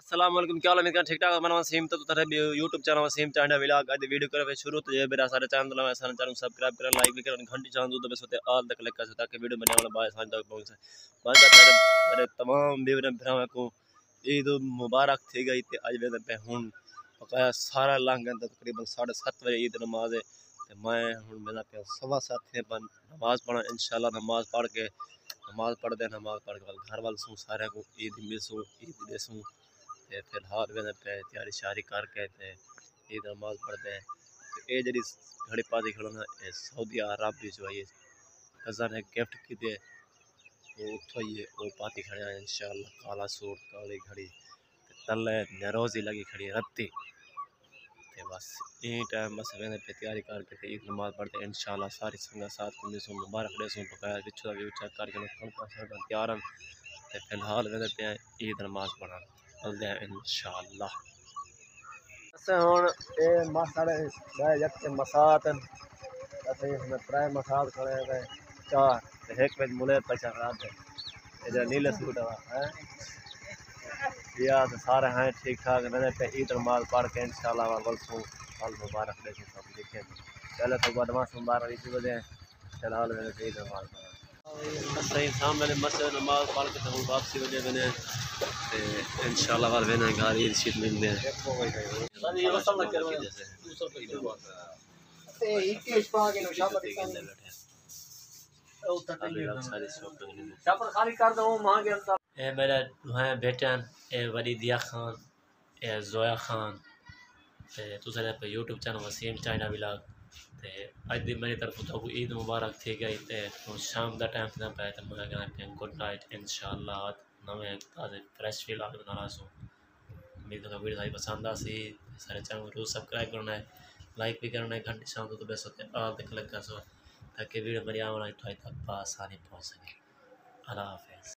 अस्सलाम वालेकुम, क्या हाल है? ठीक ठाक मन वसीम तो तरह YouTube channel Wasim China vlog आज वीडियो करे शुरू तो मेरा सारे चैनल सब्सक्राइब करें, लाइक भी करें, घंटी चांद तो बस होते ऑल तक क्लिक कर ताकि वीडियो बनने वाला बाय सांझ तक पहुंचे। बाकी मेरे तमाम बेवरे भरावां को ईद मुबारक थी गई ते आज वेदे पे हुन बकाया सारा लंघ गया तकरीबन 7:30 बजे ईद नमाज है ते मैं हुन मेरा पे 7:15 पर नमाज पढ़ा इंशाल्लाह। नमाज पढ़ के नमाज पढ़ के घर वाल सू सारे को ईद मिलसूं ईद देसूं ते फिलहाल वे पे तैयारी शारी करके ते ईद नमाज पढ़ते हैं। तो ये जी घड़ी पाती खड़ोना सऊदी अरब भी जो है कज़न ने गिफ्ट की दे वो उठो ही वो पाती खड़े हैं इंशाल्लाह। काला सूट काली घड़ी तले नरोजी लगी खड़ी रत्ती ते बस यही टाइम बस वे पे तैयारी करके ईद नमाज पढ़ते इंशाल्लाह। सारी संगत साथ को मिलसूं मुबारक देसूं पकाया पिछड़ा भी चेक करके तैयार हैं ते फिलहाल वे पे ईद नमाज पढ़ा चलते हैं इंशाल्लाह। हुन ए साढ़े यक मसात इसमें त्रै मसात खड़े हैं चार एक में मुले पैसा खराब है नीले सूट है या तो सारे हैं ठीक ठाक मैंने पे ईद नमाज पढ़ के इंशाल्लाह वलसू फल मुबारक देखें सब देखें। पहले तो बदमाश मुबारक इसी वजह फिलहाल मैंने पे ईद नमाज पढ़ा सही सामने मस्जिद नमाज पढ़ के तो वापसी वजह मैंने इंशाल्लाह वाल वेना घर ईद शीत मिल दे ए मेरे दुहां बेटन ए वली दिया खान ए जोया खान ते तुसरे पे YouTube channel Wasim China vlog ते अज दी मेरी तरफ तो ईद मुबारक थी गई ते शाम दा टाइम ना पे ते मैं कहना पे गुड नाइट इंशाल्लाह। नवे ताजे फ्रेश व्लॉग बना रहा हूं। उम्मीद है वीडियो पसंद आ सी सारे चैनल को सब्सक्राइब करना है लाइक भी करना है घंटी शाम तो बेस होते ऑल तक क्लिक कर सो ताकि वीडियो मेरी आने वाली तक आसानी पहुंच सके। अल्लाह हाफिज़।